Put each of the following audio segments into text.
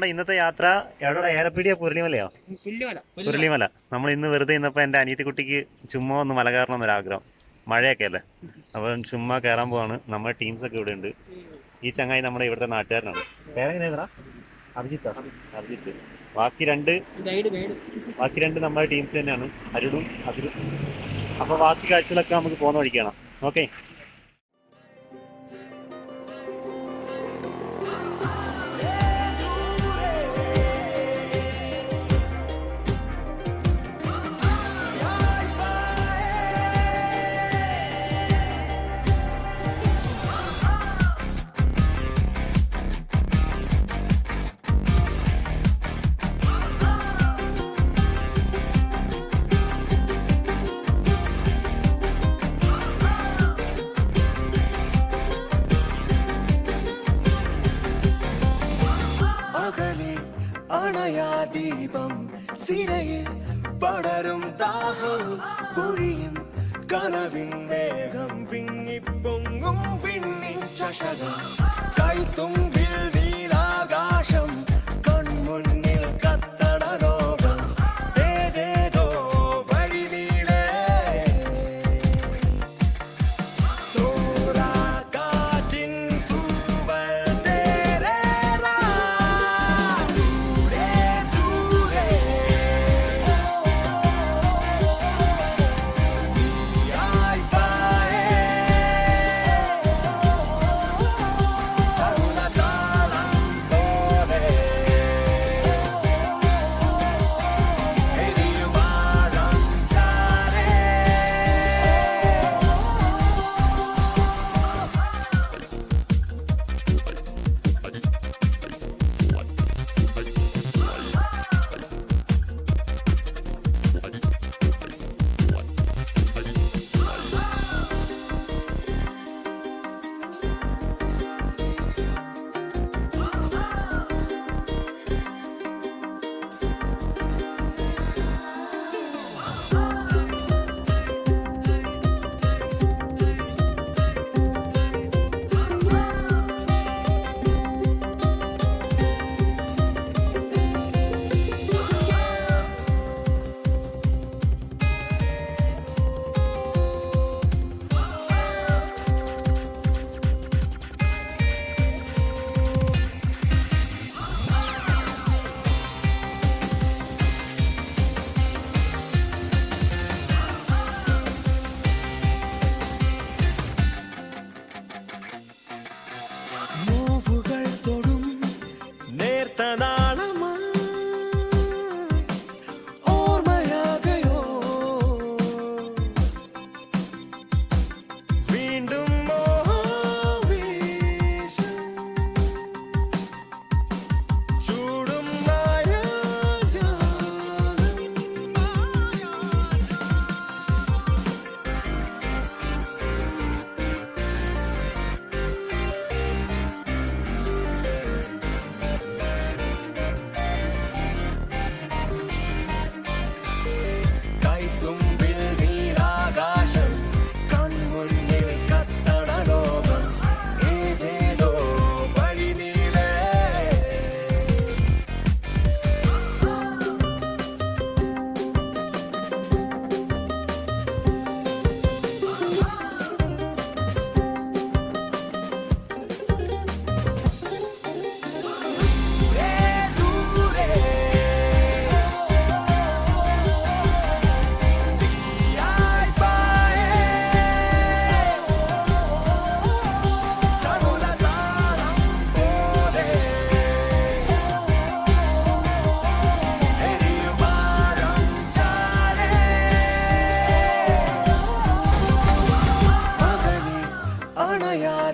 നമ്മുടെ ഇന്നത്തെ യാത്ര എവിടെ? ഏലപ്പീടിയ പുരളിമലയോ? പുരളിമല. നമ്മൾ ഇന്ന് വെറുതെ ഇന്നപ്പോൾ എൻ്റെ അനിയത്തി കുട്ടിക്ക് ചുമ്മാ ഒന്ന് മല കയറണം എന്നൊരാഗ്രഹം. മഴയൊക്കെ അല്ലേ, അപ്പം ചുമ്മാ കയറാൻ പോവാണ്. നമ്മുടെ ടീംസൊക്കെ ഇവിടെ ഉണ്ട്. ഈ ചങ്ങായി നമ്മുടെ ഇവിടുത്തെ നാട്ടുകാരനാണ്. പേരെങ്ങനെയാ? അഭിജിത്ത്. ബാക്കി രണ്ട് നമ്മുടെ ടീംസ് തന്നെയാണ്, അരുണും അതിരും. അപ്പോൾ ബാക്കി കാഴ്ചകളൊക്കെ നമുക്ക് പോകുന്ന വഴിക്കണം. ഓക്കെ. ദീപം സിരയിൽ പടരും ദാഹം കുഴിയും കനവിൻ വേഗം വിങ്ങിപ്പൊങ്ങും വിണ്ണി ചഷകം കൈത്തുമ്പിൽ നീലാകാശം കൺമുന്നിൽ കത്തട ലോകം ഏതേതോ വഴി നീളേ തോരാ കാറ്റിൻ തൂവൽ തേരേറാ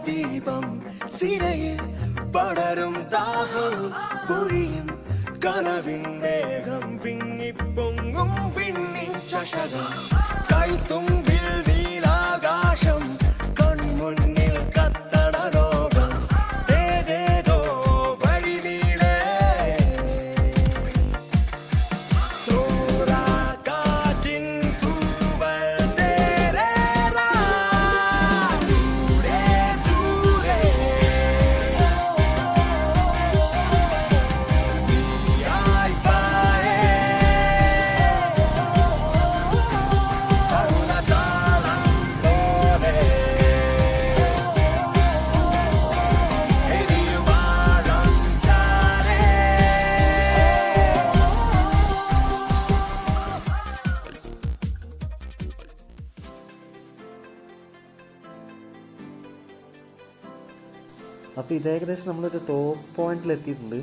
ദീപം സിരയിൽ പടരും ദാഹം കുഴിയും കനവിൻ വേഗം വിങ്ങിപ്പൊങ്ങും വിണ്ണി ചഷകം കൈത്തുമ്പിൽ നീലാകാശം കൺമുന്നിൽ കത്തട ലോകം ഏതേതോ വഴി നീളേ തോരാ കാറ്റിൻ തൂവൽ തേരേറാ ദൂരെ ദൂരെ അപ്പോൾ ഇത് ഏകദേശം നമ്മളൊരു ടോപ്പ് പോയിന്റിൽ എത്തിയിട്ടുണ്ട്.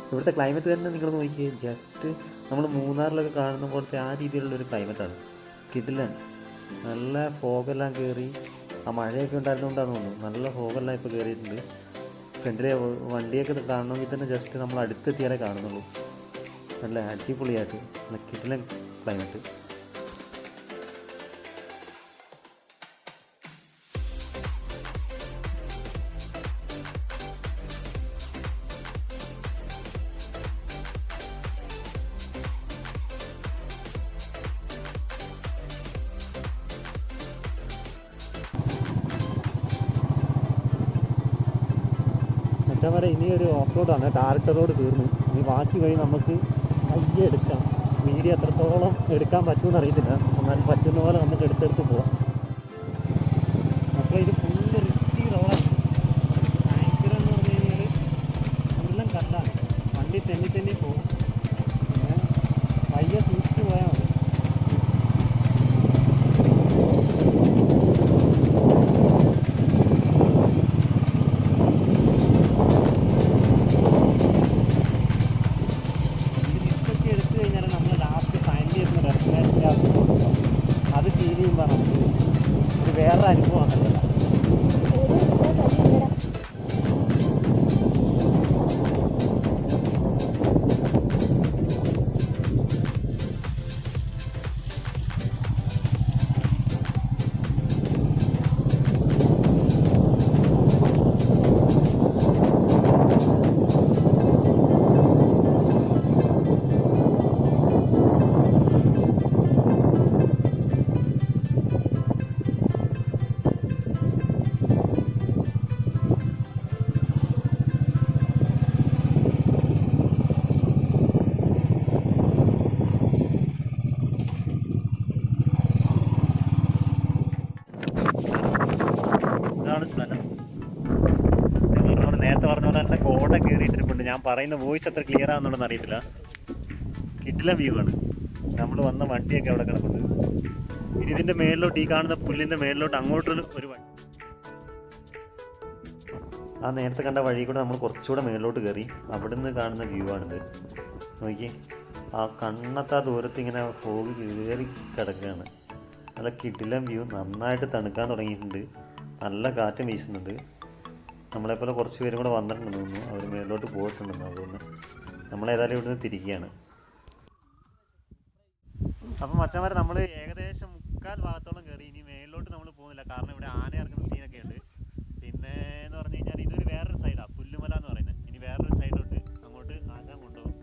ഇവിടുത്തെ ക്ലൈമറ്റ് തന്നെ നിങ്ങൾ നോക്കിയേ, ജസ്റ്റ് നമ്മൾ മൂന്നാറിലൊക്കെ കാണുന്ന പോലത്തെ ആ രീതിയിലുള്ളൊരു ക്ലൈമറ്റാണ്. കിടിലാണ്. നല്ല ഫോഗെല്ലാം കയറി, ആ മഴയൊക്കെ ഉണ്ടായിരുന്നുകൊണ്ടാണെന്ന് തോന്നുന്നു, നല്ല ഫോഗെല്ലാം ഇപ്പോൾ കയറിയിട്ടുണ്ട്. ഫ്രണ്ടിലെ വണ്ടിയൊക്കെ കാണണമെങ്കിൽ തന്നെ ജസ്റ്റ് നമ്മൾ അടുത്തെത്തിയാലേ കാണുന്നുള്ളൂ. നല്ല അടിപൊളിയായിട്ട് നല്ല കിടിലൻ ക്ലൈമറ്റ്. വരെ ഇനി ഒരു ഓഫ് റോഡാണ്, ടാറിട്ട റോഡ് തീർന്നു. ഇനി ബാക്കി വഴി നമുക്ക് പയ്യെ എടുക്കാം. വീഡിയോ എത്രത്തോളം എടുക്കാൻ പറ്റുമെന്ന് അറിയത്തില്ല, എന്നാൽ പറ്റുന്ന പോലെ നമുക്ക് എടുത്തെടുത്ത് പോവാം. അപ്പോൾ ഇത് ഫുള്ള് റിസ്കി റോഡാണ്. ഭയങ്കര എന്ന് പറഞ്ഞു കഴിഞ്ഞാൽ എല്ലാം കല്ലാണ്, വണ്ടി തെന്നി പോകും. പിന്നെ പയ്യെ സൂക്ഷിച്ച് പോയാൽ മതി. അത് ഫീൽ ചെയ്യുമ്പോൾ നമുക്ക് ഒരു വേറെ അനുഭവമാണല്ലോ. ഇതാണ് സ്ഥലം. നേരത്തെ പറഞ്ഞ പോലെ തന്നെ കോട കയറിയിട്ടിരിപ്പുണ്ട്. ഞാൻ പറയുന്ന വോയിസ് എത്ര ക്ലിയർ ആണെന്നുണ്ടെന്ന് അറിയത്തില്ല. കിട്ടില്ല വ്യൂ ആണ്. നമ്മൾ വന്ന വണ്ടിയൊക്കെ അവിടെ കിടപ്പുണ്ട്. ഇനി ഇതിൻ്റെ മേളിലോട്ട്, ഈ കാണുന്ന പുല്ലിൻ്റെ മേളിലോട്ട് അങ്ങോട്ടൊരു വണ്ടി, ആ നേരത്തെ കണ്ട വഴി കൂടെ നമ്മൾ കുറച്ചുകൂടെ മേളിലോട്ട് കയറി അവിടുന്ന് കാണുന്ന വ്യൂ ആണിത്. നോക്കി, ആ കണ്ണത്താ ദൂരത്ത് ഇങ്ങനെ ഫോഗ് കയറി കിടക്കുകയാണ്. നല്ല കിടിലൻ വ്യൂ. നന്നായിട്ട് തണുക്കാൻ തുടങ്ങിയിട്ടുണ്ട്. നല്ല കാറ്റും വീശുന്നുണ്ട്. നമ്മളെപ്പോലെ കുറച്ച് പേരും കൂടെ വന്നിട്ടുണ്ടെന്ന് തോന്നുന്നു. അവർ മേളിലോട്ട് പോയിട്ടുണ്ടെന്ന്. അതുകൊണ്ട് നമ്മളേതായാലും ഇവിടുന്ന് തിരിക്കുകയാണ്. അപ്പം മച്ചന്മാരെ നമ്മൾ ഏകദേശം 3/4 ഭാഗത്തോളം കയറി. ഇനി മേളിലോട്ട് നമ്മൾ പോകുന്നില്ല, കാരണം ഇവിടെ ആന ഇറങ്ങുന്ന സീനൊക്കെ ഉണ്ട്. പിന്നെ എന്ന് പറഞ്ഞു കഴിഞ്ഞാൽ ഇതൊരു വേറൊരു സൈഡാണ്, പുല്ലുമല എന്ന് പറയുന്നത്. ഇനി വേറൊരു സൈഡോട്ട് അങ്ങോട്ട് ആശാൻ കൊണ്ടുപോകും.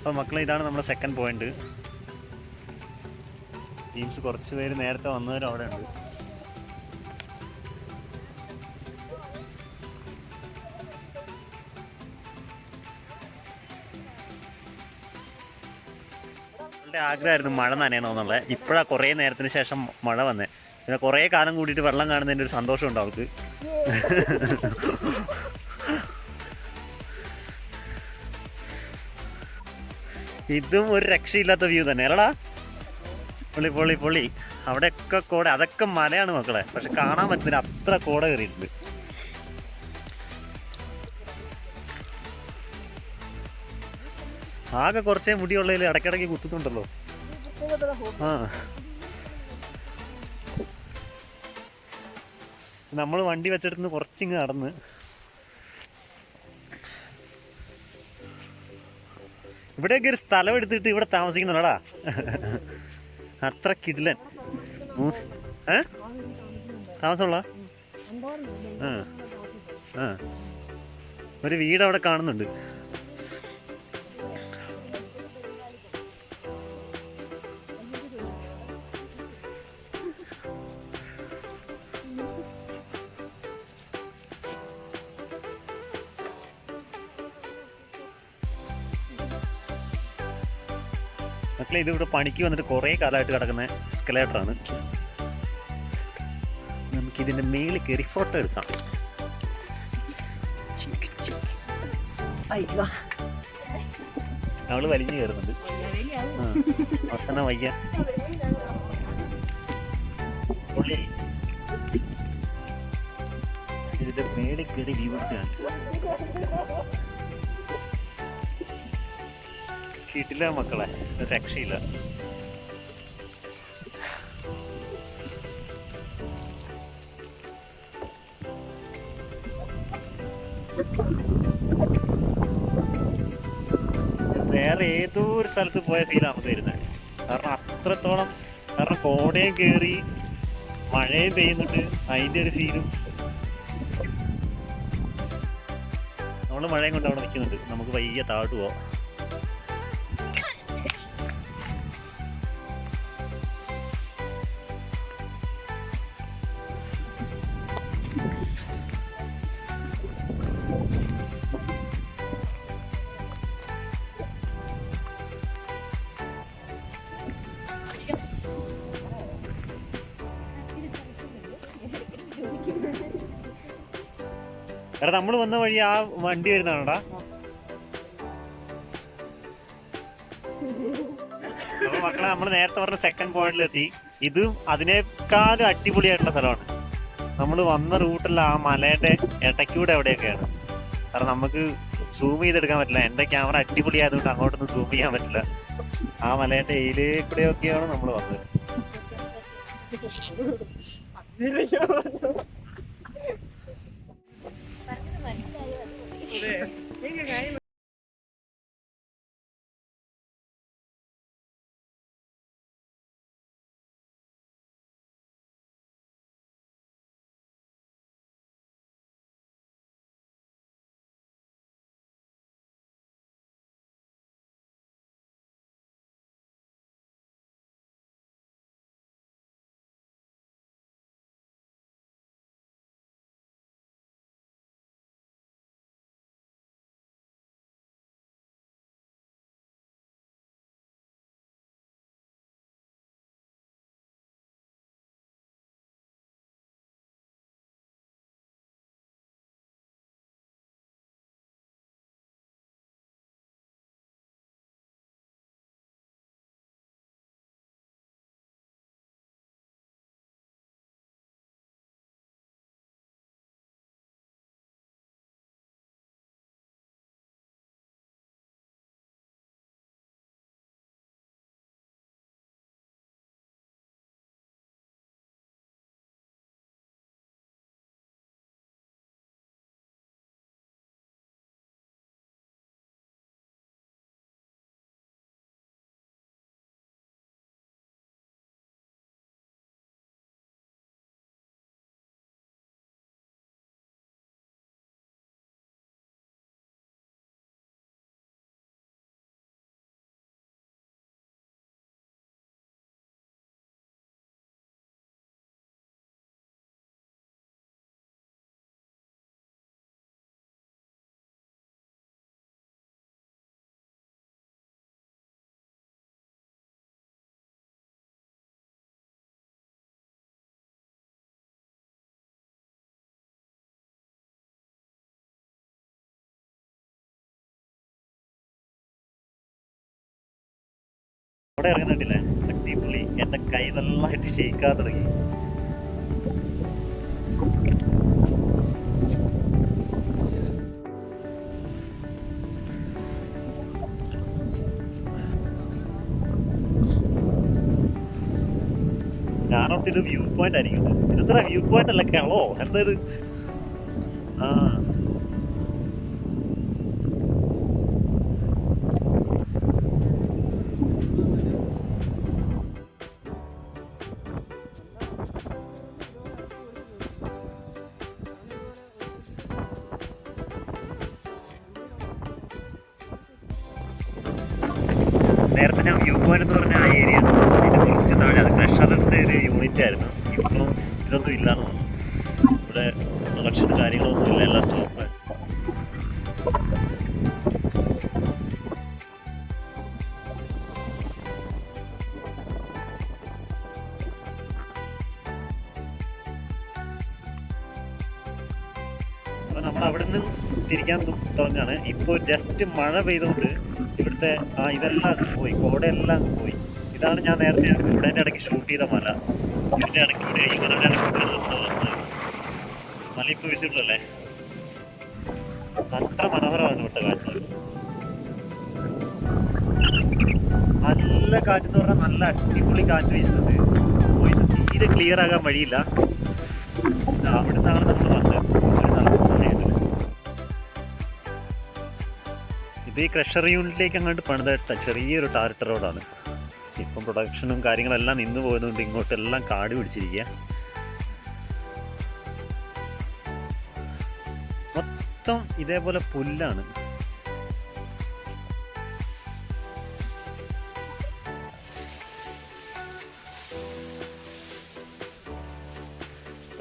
അപ്പോൾ മക്കളെ, ഇതാണ് നമ്മുടെ സെക്കൻഡ് പോയിന്റ്. ടീംസ് കുറച്ച് പേര് നേരത്തെ വന്നവരും അവിടെ ഉണ്ട്. അവളുടെ ആഗ്രഹമായിരുന്നു മഴ നനയണമെന്നുള്ളത്. ഇപ്പോഴാണ് കുറേ നേരത്തിന് ശേഷം മഴ വന്നേ. പിന്നെ കുറേ കാലം കൂടിയിട്ട് വെള്ളം കാണുന്നതിൻ്റെ ഒരു സന്തോഷമുണ്ട് അവൾക്ക്. ഇതും ഒരു രക്ഷയില്ലാത്ത വ്യൂ തന്നെ അല്ലടാ. പൊളി പൊളി പൊളി. അവിടെയൊക്കെ കോട, അതൊക്കെ മലയാണ് മക്കളെ, പക്ഷെ കാണാൻ പറ്റുന്നില്ല, അത്ര കോട കയറിയിട്ടുണ്ട്. ആകെ കുറച്ചേ മുടിയുള്ളതിൽ ഇടയ്ക്കിടയ്ക്ക് കുത്തുന്നുണ്ടല്ലോ. ആ, നമ്മൾ വണ്ടി വെച്ചെടുത്ത് കുറച്ചിങ്ങ് നടന്ന് ഇവിടെയൊക്കെ ഒരു സ്ഥലം എടുത്തിട്ട് ഇവിടെ താമസിക്കുന്നുണ്ടടാ. അത്ര കിടിലൻ. താമസമുള്ള ഒരു വീട് അവിടെ കാണുന്നുണ്ട്. മക്കളെ, ഇതിവിടെ പണിക്ക് വന്നിട്ട് കുറേ കാലമായിട്ട് കിടക്കുന്ന എസ്കലേറ്ററാണ്. നമുക്കിതിൻ്റെ മേളിൽ കയറി ഫോട്ടോ എടുക്കാം. അവള് വലിഞ്ഞു കയറുന്നുണ്ട്. അവസാനം വയ്യ. ഇതിന്റെ മേളിൽ കയറി വീഴ്ചയാണ്. കിട്ടില്ല മക്കളെ, രക്ഷയില്ല. വേറെ ഏതോ ഒരു സ്ഥലത്ത് പോയ ഫീലാണ് നമുക്ക് വരുന്നത്. കാരണം അത്രത്തോളം, കാരണം കോടയും കയറി മഴയും പെയ്യുന്നുണ്ട്, അതിൻ്റെ ഒരു ഫീലും. നമ്മൾ മഴയും കൊണ്ട് അവിടെ നിൽക്കുന്നുണ്ട്. നമുക്ക് വയ്യ താഴോട്ട് പോവാം. എടാ, നമ്മൾ വന്ന വഴി ആ വണ്ടി വരുന്നതാണോടാ? അപ്പൊ മക്കളെ, നമ്മൾ നേരത്തെ പറഞ്ഞ സെക്കൻഡ് പോയിന്റിലെത്തി. ഇതും അതിനേക്കാളും അടിപൊളിയായിട്ടുള്ള സ്ഥലമാണ്. നമ്മൾ വന്ന റൂട്ടിൽ ആ മലയുടെ ഇടയ്ക്കൂടെ എവിടെയൊക്കെയാണ്. കാരണം നമുക്ക് സൂം ചെയ്തെടുക്കാൻ പറ്റില്ല. എൻ്റെ ക്യാമറ അടിപൊളിയായതുകൊണ്ട് അങ്ങോട്ടൊന്നും സൂം ചെയ്യാൻ പറ്റില്ല. ആ മലയുടെ ഏരിയയിലേക്കൂടെയൊക്കെയാണ് നമ്മൾ വന്നത്. അവിടെ ഇറങ്ങുന്നുണ്ടില്ലേ, അടിപൊളി. എൻ്റെ കൈ നല്ലതായിട്ട് ഷെയ്ക്കാൻ തുടങ്ങി. ഞാനോർത്ത് ഇത് വ്യൂ പോയിന്റ് ആയിരിക്കും. ഇതെത്ര വ്യൂ പോയിന്റ് അല്ല, കിളോ എന്താ ഇത്? ആ നേരത്തെ ഞാൻ വ്യൂ പോയിന്റ് എന്ന് പറഞ്ഞ ആ ഏരിയ ഇതിന് കുറച്ച് താഴെ, അത് ക്രഷറിൻ്റെ ഒരു യൂണിറ്റ് ആയിരുന്നു. ഇപ്പം ഇതൊന്നും ഇല്ലാന്ന് തോന്നുന്നു. ഇവിടെ പ്രൊഡക്ഷൻ കാര്യങ്ങളൊന്നും ഇല്ല, എല്ലാം സ്റ്റോപ്പ്. അപ്പോൾ നമ്മൾ അവിടെ നിന്ന് തിരിക്കാൻ തുടങ്ങാണ്. ഇപ്പോൾ ജസ്റ്റ് മഴ പെയ്തുകൊണ്ട് ഇവിടുത്തെ ഇതെല്ലാം പോയി, കോടയെല്ലാം പോയി. ഇതാണ് ഞാൻ നേരത്തെ ഇവിടെ ഇടയ്ക്ക് ഷൂട്ട് ചെയ്ത മല. ഇതിൻ്റെ ഇടയ്ക്ക് ഇവിടെ ഈ മലയുടെ ഇടയ്ക്ക് മല ഇപ്പോൾ വിസിബിൾ അല്ലേ? അത്ര മനോഹരമാണ് ഇവിടുത്തെ കാഴ്ചകൾ. നല്ല കാറ്റെന്ന് പറഞ്ഞാൽ നല്ല അടിപൊളി കാറ്റ് വീശുന്നത്. വോയിസ് തീരെ ക്ലിയർ ആകാൻ വഴിയില്ല. അവിടെ നിന്നാണ് നമ്മൾ വന്നത്. ഇത് ഈ ക്രഷർ യൂണിറ്റിലേക്ക് അങ്ങോട്ട് പണിത ചെറിയൊരു ടാറിട്ട റോഡാണ്. ഇപ്പം പ്രൊഡക്ഷനും കാര്യങ്ങളെല്ലാം നിന്ന് പോയതുകൊണ്ട് ഇങ്ങോട്ടെല്ലാം കാട് പിടിച്ചിരിക്കുക. മൊത്തം ഇതേപോലെ പുല്ലാണ്.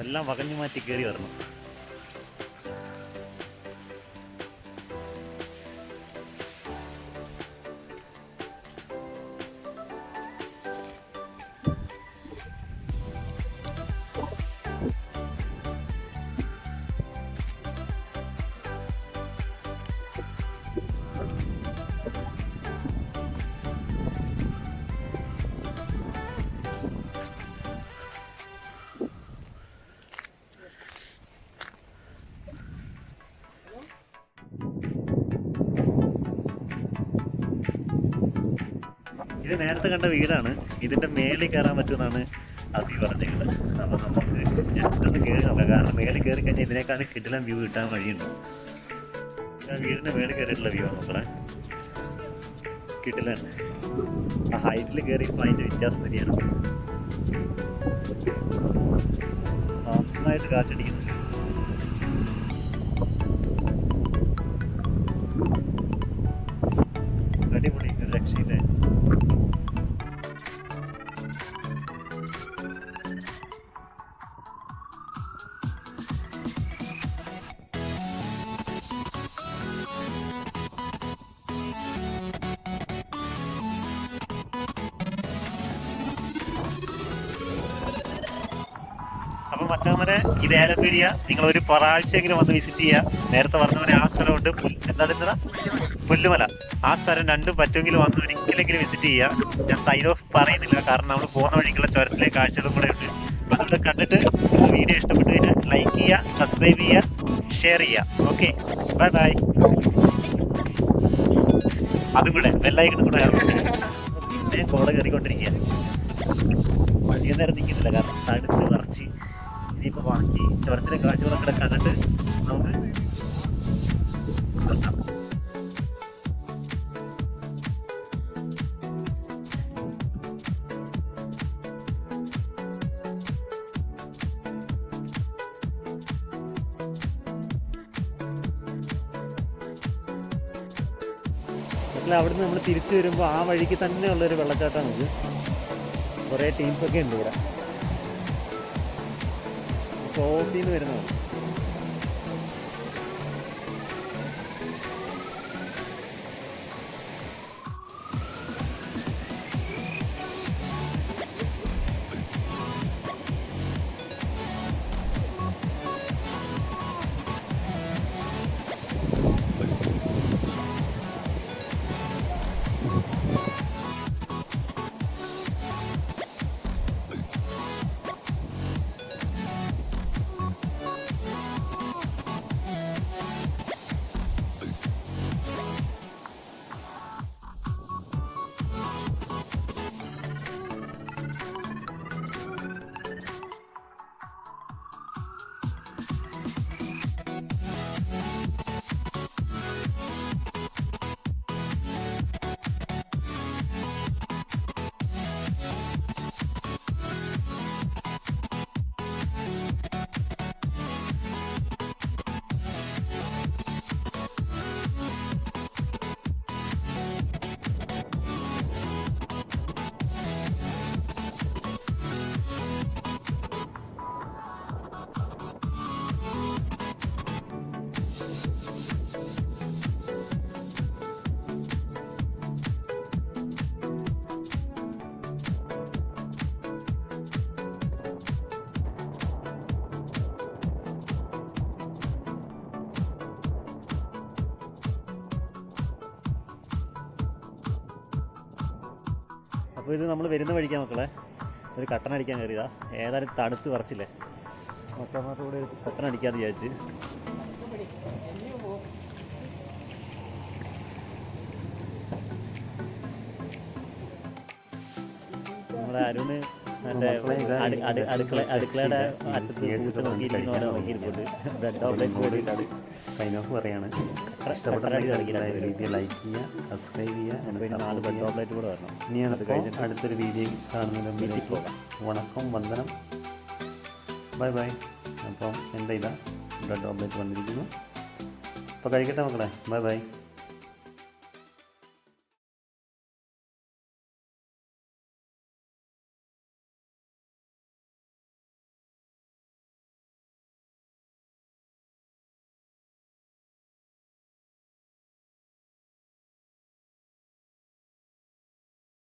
എല്ലാം വകഞ്ഞു മാറ്റി കയറി വരണം. ഇത് നേരത്തെ കണ്ട വീടാണ്. ഇതിൻ്റെ മേളിൽ കയറാൻ പറ്റുമെന്നാണ് അതി പറഞ്ഞിരുന്നത്. അപ്പോൾ നമുക്ക് ജസ്റ്റ് ഒന്ന് കയറി നോക്കാം. കാരണം മേളിൽ കയറി കഴിഞ്ഞാൽ ഇതിനേക്കാൾ കിടിലൻ വ്യൂ കിട്ടാൻ വഴിയുണ്ട്. വീടിൻ്റെ മേളിൽ കയറിയിട്ടുള്ള വ്യൂ ആണ് നോക്കണേ. കിടിലൻ. ആ ഹൈറ്റിൽ കയറിയപ്പോൾ അതിൻ്റെ വ്യത്യാസം തന്നെയാണ്. നന്നായിട്ട് കാറ്റടിക്കുന്നു. അടിപൊളി, ഒരു രക്ഷയില്ലേ. അപ്പം മച്ചാമനെ ഇത് ഏലപ്പേരിയ നിങ്ങളൊരു പ്രാവശ്യമെങ്കിലും വന്ന് വിസിറ്റ് ചെയ്യുക. നേരത്തെ പറഞ്ഞവരെ ആ സ്ഥലമുണ്ട്, എന്താണ് ഇന്നലെ പുല്ലുമല. ആ സ്ഥലം രണ്ടും പറ്റുമെങ്കിലും വന്ന് ഒരിക്കലെങ്കിലും വിസിറ്റ് ചെയ്യുക. ഞാൻ സൈൻ ഓഫ് പറയുന്നില്ല, കാരണം നമ്മൾ പോകുന്ന വഴിക്കുള്ള ചുരത്തിലെ കാഴ്ചകളും കൂടെ ഉണ്ട്. അതുകൊണ്ട് കണ്ടിട്ട് വീഡിയോ ഇഷ്ടപ്പെട്ടു കഴിഞ്ഞാൽ ലൈക്ക് ചെയ്യുക, സബ്സ്ക്രൈബ് ചെയ്യുക, ഷെയർ ചെയ്യുക. Okay, bye bye. അതും കൂടെ ബെല്ലൈക്കണും കൂടെ പിന്നെ കോട കയറിക്കൊണ്ടിരിക്കുക. അധികം നേരം നിൽക്കുന്നില്ല, കാരണം തടുത്ത് നിറച്ച്. ഇനിയിപ്പോൾ ബാക്കി ചുരത്തിലെ കാഴ്ചകളൊക്കെ കണ്ടിട്ട് നമുക്ക് നിർത്താം. അവിടുന്ന് നമ്മൾ തിരിച്ചു വരുമ്പോൾ ആ വഴിക്ക് തന്നെ ഉള്ളൊരു വെള്ളച്ചാട്ടമാണ് ഇത്. കുറേ ടീംസൊക്കെ ഉണ്ട് ഇവിടെ. ഓഫീന്ന് നിന്ന് വരുന്നതാണ്. അപ്പോൾ ഇത് നമ്മൾ വരുന്ന വഴിക്കാൻ മക്കളെ ഒരു കട്ടൻ അടിക്കാൻ കയറിയതാ. ഏതായാലും തണുത്ത് പറിച്ചില്ലേ, മച്ചാന്മാരുടെ കൂടെ ഒരു കട്ടൻ അടിക്കാമെന്ന് വിചാരിച്ച്. നമ്മുടെ അരുണ് എൻ്റെ അടുക്കളയുടെ അറ്റത്ത് കൂട്ട് നോക്കിയിരിക്കുന്ന പോലെ നോക്കിയിരിപ്പുണ്ട്. ബ്രെഡ് ഓംലെറ്റ് കൂടിയിട്ടാണ് സൈൻ ഓഫ് പറയാണ്. വീഡിയോ ലൈക്ക് ചെയ്യുക, സബ്സ്ക്രൈബ് ചെയ്യുക. പിന്നെ 4 ബ്രെഡ് ഓംലെറ്റ് കൂടെ വരണം. ഇനി അത് കഴിഞ്ഞിട്ട് അടുത്തൊരു വീഡിയോ കാണുന്നതിന് പോകാം. വണക്കം, വന്ദനം, ബൈ ബൈ. അപ്പം എൻ്റെ ഇതാ ബ്രെഡ് ഓംലെറ്റ് വന്നിരിക്കുന്നു. അപ്പോൾ കഴിക്കട്ടെ മക്കളെ, ബൈ ബൈ.